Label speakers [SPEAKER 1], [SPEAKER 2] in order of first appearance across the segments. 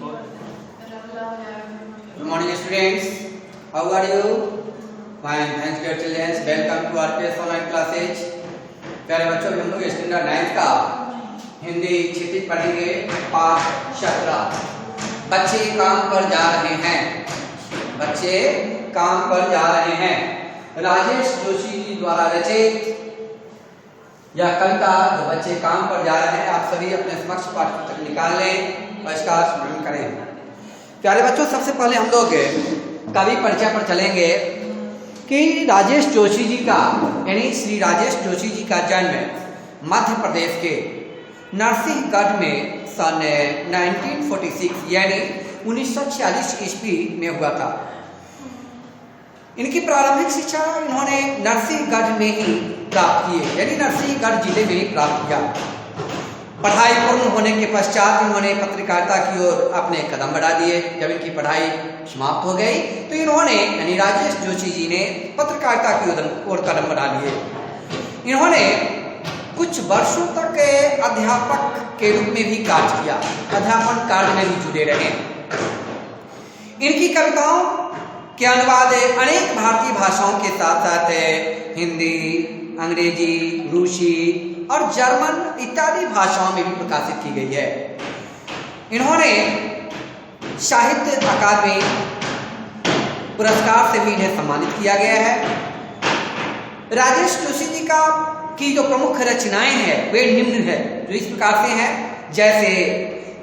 [SPEAKER 1] Good morning, students. How are you? Fine. Thanks, dear children. Welcome to RPS online classes. प्यारे बच्चों, हम लोग standard 9 का हिंदी क्षितिज पढ़ेंगे। पाठ 17 बच्चे काम पर जा रहे हैं। बच्चे काम पर जा रहे हैं। राजेश जोशी जी द्वारा रचित यह कविता जो बच्चे काम पर जा रहे हैं, आप सभी अपने समक्ष पाठ्यपुस्तक निकाल लें और इसका स्मरण करें। प्यारे बच्चों, सबसे पहले हम लोग कवि परिचय पर चलेंगे कि राजेश जोशी जी का यानी श्री राजेश जोशी जी का जन्म मध्य प्रदेश के नरसिंहगढ़ में सन 1946 यानी 1946 ईस्वी में हुआ था। इनकी प्रारंभिक शिक्षा इन्होंने नरसिंहगढ़ में ही प्राप्त की है, यानी नरसिंहगढ़ जिले में ही प्राप्त किया। पढ़ाई पूर्ण होने के पश्चात इन्होंने पत्रकारिता की ओर अपने कदम बढ़ा दिए। जब इनकी पढ़ाई समाप्त हो गई तो इन्होंने यानी राजेश जोशी जी ने पत्रकारिता की ओर कदम बढ़ा लिए। इन्होंने कुछ वर्षों तक अध्यापक के रूप में भी कार्य किया, अध्यापन कार्य में भी जुड़े रहे। इनकी कविताओं के अनुवाद अनेक भारतीय भाषाओं के साथ साथ हिंदी, अंग्रेजी, रूसी और जर्मन इत्यादि भाषाओं में भी प्रकाशित की गई है। इन्होंने साहित्य अकादमी पुरस्कार से भी इन्हें सम्मानित किया गया है। राजेश जोशी जी का की जो प्रमुख रचनाएं हैं वे निम्न है, जो इस प्रकार से हैं, जैसे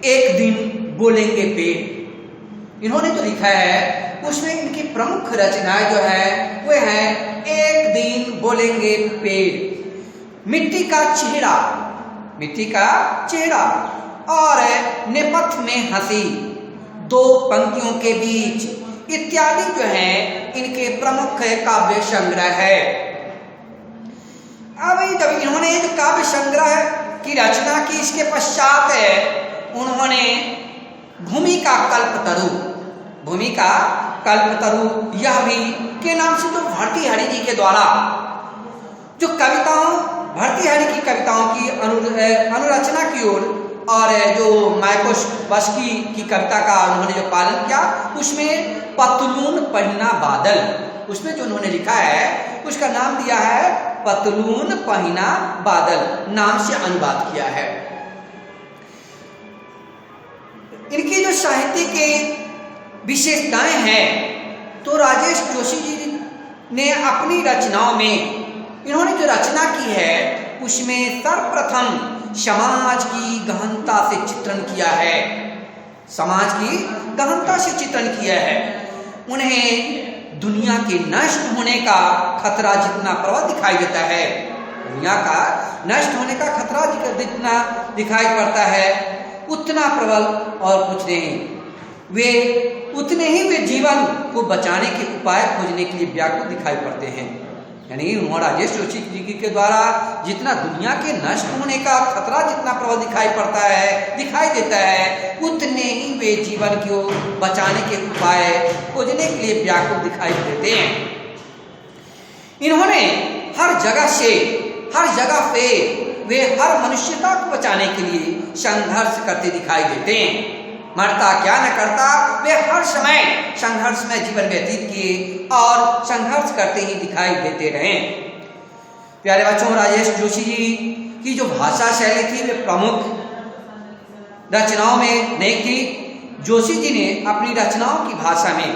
[SPEAKER 1] एक दिन बोलेंगे पेड़। इन्होंने जो लिखा है उसमें इनकी प्रमुख रचनाएं जो है वे हैं एक दिन बोलेंगे पेड़, मिट्टी का चेहरा, मिट्टी का चेहरा और नेपथ्य में हंसी, दो पंक्तियों के बीच इत्यादि जो है इनके प्रमुख काव्य संग्रह है। अब जब इन्होंने जो काव्य संग्रह की रचना की, इसके पश्चात उन्होंने भूमिका कल्पतरु, भूमिका कल्पतरु यह भी के नाम से तो भर्तृहरि जी के द्वारा जो कविताओं, भर्तृहरि की कविताओं की अनुरचना की ओर और जो मायाकोस्की की कविता का उन्होंने जो पालन किया, उसमें पतलून पहिना बादल, उसमें जो उन्होंने लिखा है उसका नाम दिया है पतलून पहिना बादल, नाम से अनुवाद किया है। इनकी जो साहित्य के विशेषताएं हैं तो राजेश जोशी जी ने अपनी रचनाओं में इन्होंने जो रचना की है उसमें सर्वप्रथम समाज की गहनता से चित्रण किया है, समाज की गहनता से चित्रण किया है। उन्हें दुनिया के नष्ट होने का खतरा जितना प्रबल दिखाई देता है, दुनिया का नष्ट होने का खतरा जितना दिखाई पड़ता है उतना प्रबल और कुछ नहीं। वे उतने ही वे जीवन को बचाने के उपाय खोजने के लिए व्याकुल दिखाई पड़ते हैं। यानी राजेश जोशी जी के द्वारा जितना दुनिया के नष्ट होने का खतरा जितना प्रबल दिखाई देता है उतने ही वे जीवन को बचाने के उपाय खोजने के लिए व्याकुल दिखाई देते हैं। इन्होंने हर जगह पे वे हर मनुष्यता को बचाने के लिए संघर्ष करते दिखाई देते हैं। मरता क्या न करता, वे हर समय संघर्ष में जीवन व्यतीत किए और संघर्ष करते ही दिखाई देते रहे। प्यारे बच्चों, राजेश जोशी जी की जो भाषा शैली थी वे प्रमुख रचनाओं में नहीं थी। जोशी जी ने अपनी रचनाओं की भाषा में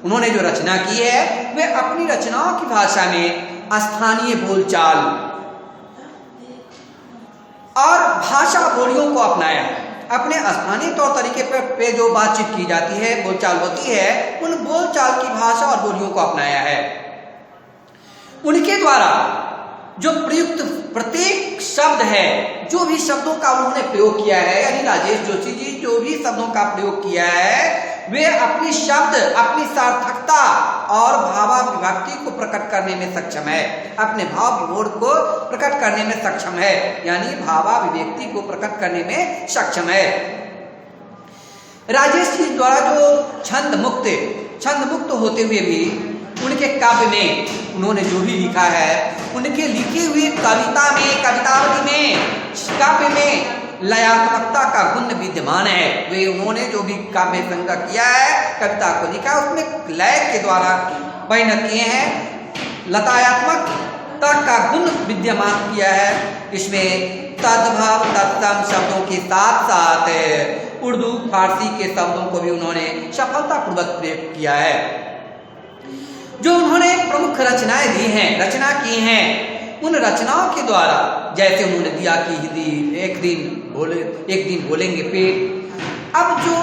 [SPEAKER 1] उन्होंने जो रचना की है वे अपनी रचनाओं की भाषा में स्थानीय बोलचाल और भाषा बोलियों को अपनाया। अपने स्थानीय तौर तरीके पे जो बातचीत की जाती है, बोलचाल होती है, उन बोलचाल की भाषा और बोलियों को अपनाया है। उनके द्वारा जो प्रयुक्त प्रत्येक शब्द है, जो भी शब्दों का उन्होंने प्रयोग किया है, यानी राजेश जोशी जी जो भी शब्दों का प्रयोग किया है वे अपनी शब्द, अपनी सार्थकता और भावाभिव्यक्ति को प्रकट करने में सक्षम है, अपने भाव विभोर को प्रकट करने में सक्षम है, यानी भावाभिव्यक्ति को प्रकट करने में सक्षम है। राजेश जी द्वारा जो छंद मुक्त होते हुए भी उनके काव्य में उन्होंने जो भी लिखा है, उनके लिखी हुई कवितावली में, काव्य में लयात्मकता का गुण विद्यमान है। वे उन्होंने जो भी काव्य संग्रह किया है, कविता को लिखा, उसमें लय के द्वारा परिणत किए हैं, लतायात्मकता का गुण विद्यमान किया है। इसमें तद्भाव तत्सम शब्दों के साथ साथ उर्दू फारसी के शब्दों को भी उन्होंने सफलतापूर्वक प्रयोग किया है। जो उन्होंने प्रमुख रचनाएं दी हैं, रचना की हैं, उन रचनाओं के द्वारा, जैसे उन्होंने दिया कि हिंदी एक दिन बोलेंगे पेड़। अब जो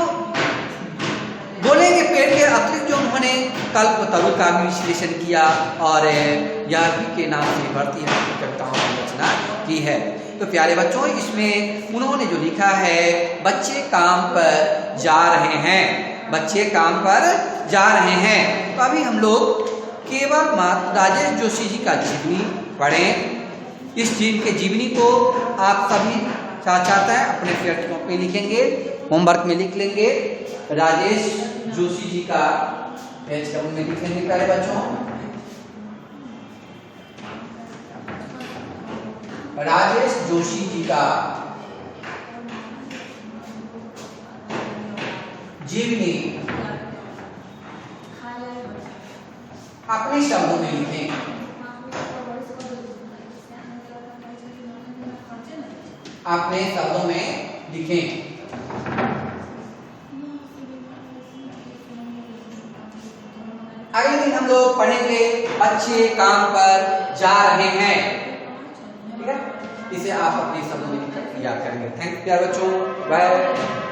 [SPEAKER 1] बोलेंगे पेड़ के अतिरिक्त जो उन्होंने कल्पतरु का भी विश्लेषण किया और यार्की के नाम से बढ़ती है कविताओं की रचना की है। तो प्यारे बच्चों, इसमें उन्होंने जो लिखा है, बच्चे काम पर जा रहे हैं, बच्चे काम पर जा रहे हैं। तो अभी हम लोग केवल मात्र राजेश जोशी जी का जीवनी पढ़ें। इस के जीवनी को आप सभी छात्र अपने परीक्षाओं पे लिखेंगे, होमवर्क में लिख लेंगे। राजेश जोशी जी का पेज नंबर में लिखेंगे प्यारे बच्चों। राजेश जोशी जी का जीवनी अपने शब्दों में लिखें। अपने शब्दों में लिखें। अगले दिन हम लोग पढ़ेंगे बच्चे काम पर जा रहे हैं। ठीक है, इसे आप अपने शब्दों में याद करेंगे। थैंक यू प्यारे बच्चों, बाय।